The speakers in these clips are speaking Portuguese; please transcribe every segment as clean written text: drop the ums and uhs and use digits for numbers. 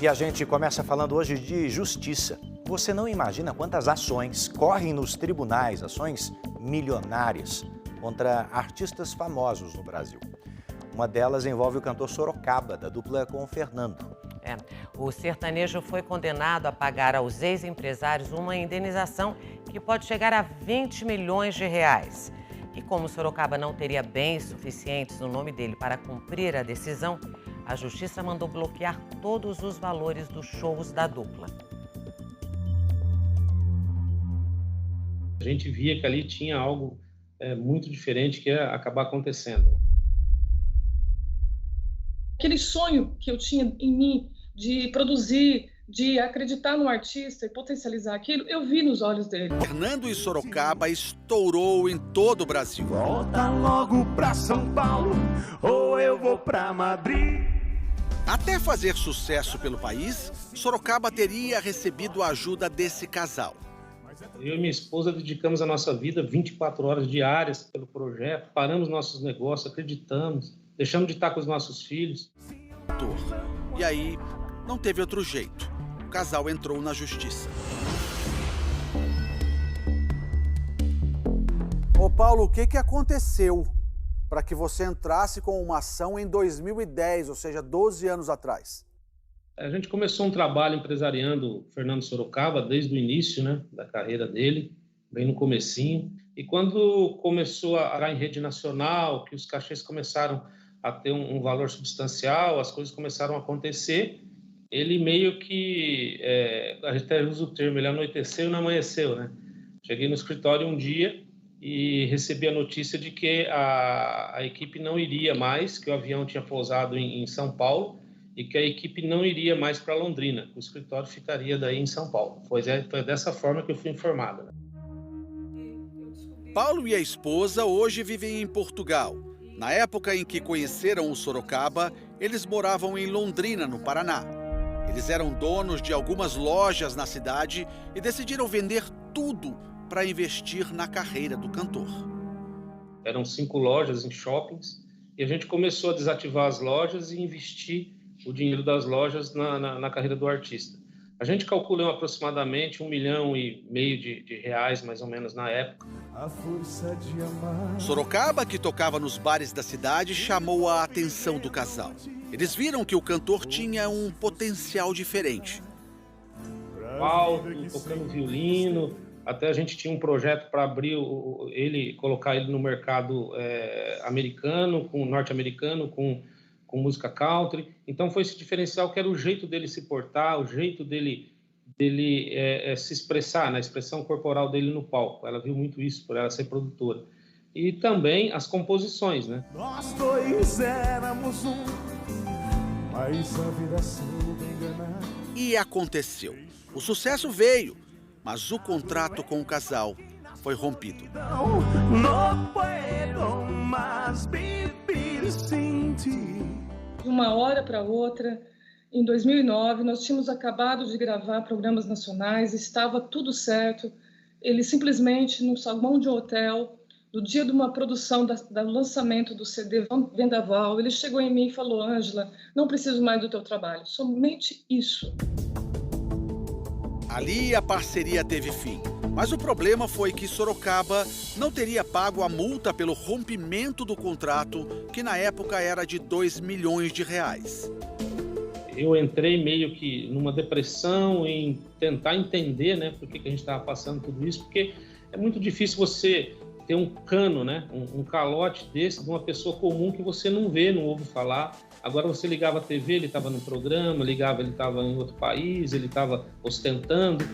E a gente começa falando hoje de justiça. Você não imagina quantas ações correm nos tribunais, ações milionárias, contra artistas famosos no Brasil. Uma delas envolve o cantor Sorocaba, da dupla com o Fernando. O sertanejo foi condenado a pagar aos ex-empresários uma indenização que pode chegar a 20 milhões de reais. E como Sorocaba não teria bens suficientes no nome dele para cumprir a decisão, a Justiça mandou bloquear todos os valores dos shows da dupla. A gente via que ali tinha algo muito diferente que ia acabar acontecendo. Aquele sonho que eu tinha em mim de produzir, de acreditar no artista e potencializar aquilo, eu vi nos olhos dele. Fernando e Sorocaba estourou em todo o Brasil. Volta logo pra São Paulo ou eu vou pra Madrid. Até fazer sucesso pelo país, Sorocaba teria recebido a ajuda desse casal. Eu e minha esposa dedicamos a nossa vida 24 horas diárias pelo projeto, paramos nossos negócios, acreditamos, deixamos de estar com os nossos filhos. E aí, não teve outro jeito. O casal entrou na justiça. Ô Paulo, o que aconteceu para que você entrasse com uma ação em 2010, ou seja, 12 anos atrás? A gente começou um trabalho empresariando o Fernando Sorocaba desde o início, né, da carreira dele, bem no comecinho. E quando começou a ir em rede nacional, que os cachês começaram a ter um valor substancial, as coisas começaram a acontecer, ele meio que, a gente até usa o termo, ele anoiteceu e não amanheceu, né? Cheguei no escritório um dia e recebi a notícia de que a equipe não iria mais, que o avião tinha pousado em São Paulo e que a equipe não iria mais para Londrina, o escritório ficaria daí em São Paulo. Foi dessa forma que eu fui informado. Né? Paulo e a esposa hoje vivem em Portugal. Na época em que conheceram o Sorocaba, eles moravam em Londrina, no Paraná. Eles eram donos de algumas lojas na cidade e decidiram vender tudo para investir na carreira do cantor. Eram 5 lojas em shoppings e a gente começou a desativar as lojas e investir o dinheiro das lojas na carreira do artista. A gente calculou aproximadamente 1,5 milhão de reais, mais ou menos, na época. Sorocaba, que tocava nos bares da cidade, chamou a atenção do casal. Eles viram que o cantor tinha um potencial diferente. Alto, tocando violino, até a gente tinha um projeto para abrir colocar ele no mercado americano, norte-americano, com música country. Então foi esse diferencial que era o jeito dele se portar, o jeito dele se expressar, na expressão corporal dele no palco. Ela viu muito isso por ela ser produtora. E também as composições, né? Nós dois éramos um, mas a vida soube enganar. E aconteceu. O sucesso veio, mas o contrato com o casal foi rompido. Não puedo mais vivir sem ti. De uma hora para outra, em 2009, nós tínhamos acabado de gravar programas nacionais, estava tudo certo. Ele simplesmente, no saguão de um hotel, no dia de uma produção do lançamento do CD Vendaval, ele chegou em mim e falou: Ângela, não preciso mais do teu trabalho, somente isso. Ali a parceria teve fim. Mas o problema foi que Sorocaba não teria pago a multa pelo rompimento do contrato, que na época era de 2 milhões de reais. Eu entrei meio que numa depressão em tentar entender, né, por que a gente estava passando tudo isso, porque é muito difícil você ter um cano, né, um calote desse de uma pessoa comum que você não vê, não ouve falar. Agora você ligava a TV, ele estava no programa, ligava, ele estava em outro país, ele estava ostentando.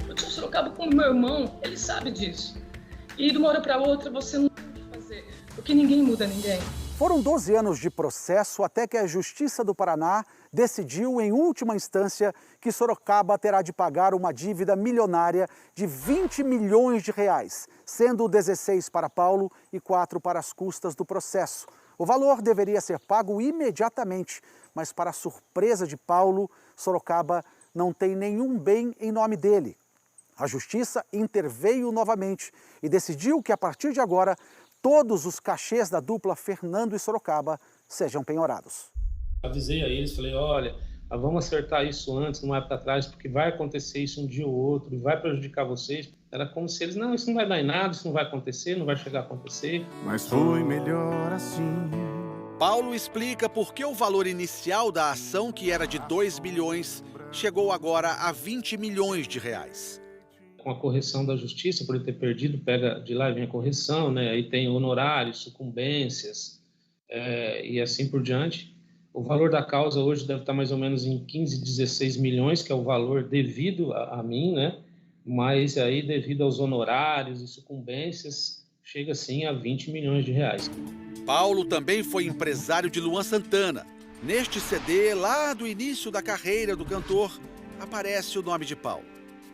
Eu tinha um Sorocaba com meu irmão, ele sabe disso. E de uma hora para outra você não tem o que fazer, porque ninguém muda ninguém. Foram 12 anos de processo até que a Justiça do Paraná decidiu, em última instância, que Sorocaba terá de pagar uma dívida milionária de 20 milhões de reais, sendo 16 para Paulo e 4 para as custas do processo. O valor deveria ser pago imediatamente, mas para a surpresa de Paulo, Sorocaba não tem nenhum bem em nome dele. A Justiça interveio novamente e decidiu que, a partir de agora, todos os cachês da dupla Fernando e Sorocaba sejam penhorados. Avisei a eles, falei, olha, vamos acertar isso antes, numa época atrás, porque vai acontecer isso um dia ou outro, e vai prejudicar vocês. Era como se eles, não, isso não vai dar em nada, isso não vai acontecer, não vai chegar a acontecer. Mas foi melhor assim. Paulo explica por que o valor inicial da ação, que era de 2 milhões, chegou agora a 20 milhões de reais. Com a correção da justiça, por ele ter perdido, pega de lá e vem a correção, né? Aí tem honorários, sucumbências e assim por diante. O valor da causa hoje deve estar mais ou menos em 15, 16 milhões, que é o valor devido a mim, né? Mas aí, devido aos honorários e sucumbências, chega sim a 20 milhões de reais. Paulo também foi empresário de Luan Santana. Neste CD, lá do início da carreira do cantor, aparece o nome de Paulo.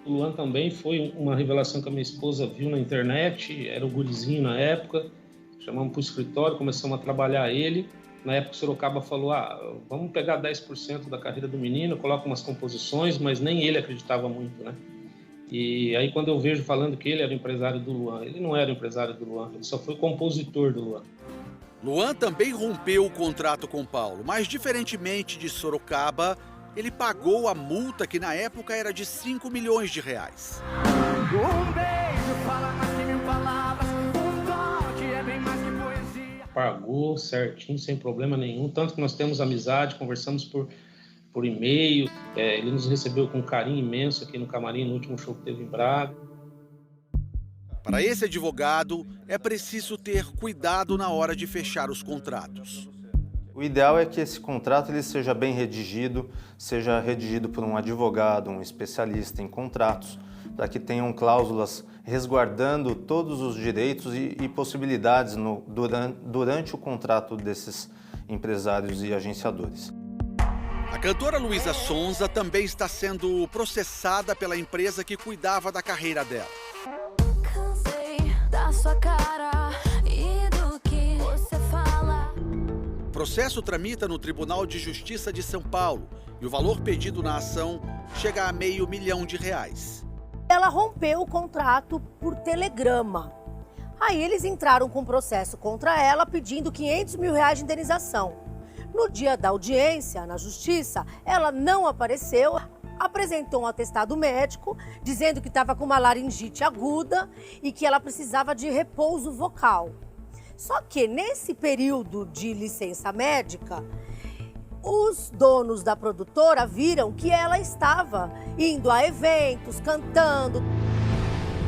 O Luan também foi uma revelação que a minha esposa viu na internet, era o gurizinho na época, chamamos para o escritório, começamos a trabalhar ele. Na época o Sorocaba falou, vamos pegar 10% da carreira do menino, coloca umas composições, mas nem ele acreditava muito, né? E aí quando eu vejo falando que ele era o empresário do Luan, ele não era o empresário do Luan, ele só foi compositor do Luan. Luan também rompeu o contrato com Paulo, mas diferentemente de Sorocaba, ele pagou a multa que na época era de 5 milhões de reais. Um beijo fala mais que 1000 palavras, um toque é bem mais que poesia. Pagou certinho, sem problema nenhum, tanto que nós temos amizade, conversamos por e-mail, ele nos recebeu com um carinho imenso aqui no camarim, no último show que teve em Braga. Para esse advogado, é preciso ter cuidado na hora de fechar os contratos. O ideal é que esse contrato ele seja bem redigido, seja redigido por um advogado, um especialista em contratos, para que tenham cláusulas resguardando todos os direitos e possibilidades durante o contrato desses empresários e agenciadores. A cantora Luísa Sonza também está sendo processada pela empresa que cuidava da carreira dela. Da sua cara e do que você fala. O processo tramita no Tribunal de Justiça de São Paulo e o valor pedido na ação chega a R$500 mil. Ela rompeu o contrato por telegrama. Aí eles entraram com processo contra ela pedindo R$500 mil de indenização. No dia da audiência na Justiça, ela não apareceu. Apresentou um atestado médico dizendo que estava com uma laringite aguda e que ela precisava de repouso vocal. Só que nesse período de licença médica, os donos da produtora viram que ela estava indo a eventos, cantando.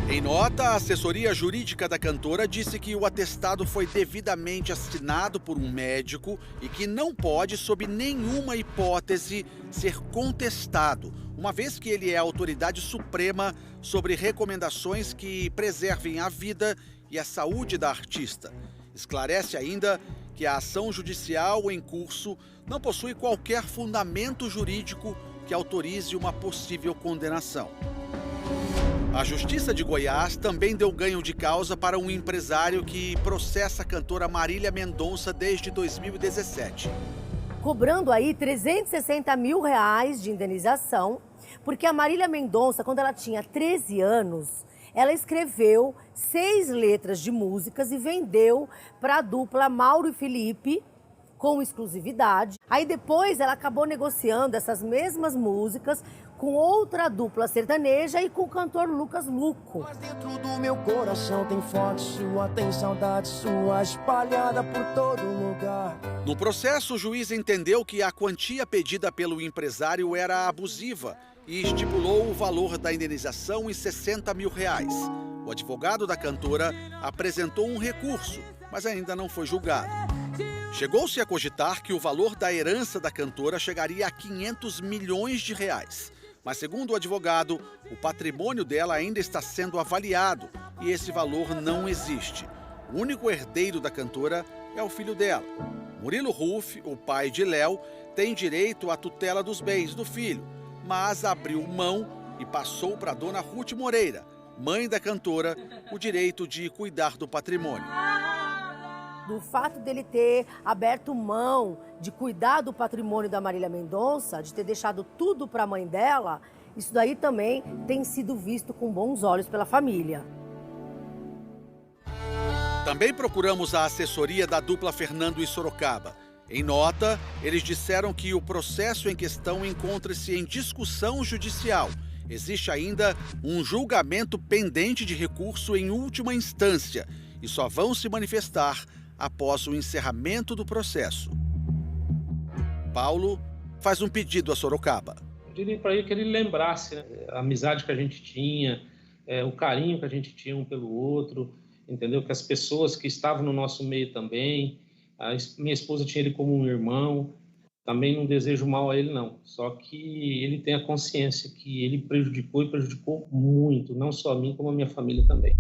Em nota, a assessoria jurídica da cantora disse que o atestado foi devidamente assinado por um médico e que não pode, sob nenhuma hipótese, ser contestado, uma vez que ele é a autoridade suprema sobre recomendações que preservem a vida e a saúde da artista. Esclarece ainda que a ação judicial em curso não possui qualquer fundamento jurídico que autorize uma possível condenação. A Justiça de Goiás também deu ganho de causa para um empresário que processa a cantora Marília Mendonça desde 2017. Cobrando aí R$360 mil de indenização, porque a Marília Mendonça, quando ela tinha 13 anos, ela escreveu 6 letras de músicas e vendeu para a dupla Mauro e Felipe, com exclusividade. Aí depois ela acabou negociando essas mesmas músicas com outra dupla sertaneja e com o cantor Lucas Luco. Mas dentro do meu coração tem foto sua, tem saudade sua espalhada por todo lugar. No processo, o juiz entendeu que a quantia pedida pelo empresário era abusiva e estipulou o valor da indenização em R$60 mil. O advogado da cantora apresentou um recurso, mas ainda não foi julgado. Chegou-se a cogitar que o valor da herança da cantora chegaria a R$500 milhões. Mas, segundo o advogado, o patrimônio dela ainda está sendo avaliado e esse valor não existe. O único herdeiro da cantora é o filho dela. Murilo Ruff, o pai de Léo, tem direito à tutela dos bens do filho, mas abriu mão e passou para a dona Ruth Moreira, mãe da cantora, o direito de cuidar do patrimônio. Do fato dele ter aberto mão de cuidar do patrimônio da Marília Mendonça, de ter deixado tudo para a mãe dela, isso daí também tem sido visto com bons olhos pela família. Também procuramos a assessoria da dupla Fernando e Sorocaba. Em nota, eles disseram que o processo em questão encontra-se em discussão judicial. Existe ainda um julgamento pendente de recurso em última instância e só vão se manifestar após o encerramento do processo. Paulo faz um pedido a Sorocaba. Eu diria para ele que ele lembrasse, né, a amizade que a gente tinha, o carinho que a gente tinha um pelo outro, entendeu? Que as pessoas que estavam no nosso meio também, minha esposa tinha ele como um irmão, também não desejo mal a ele não, só que ele tem a consciência que ele prejudicou e prejudicou muito, não só a mim como a minha família também.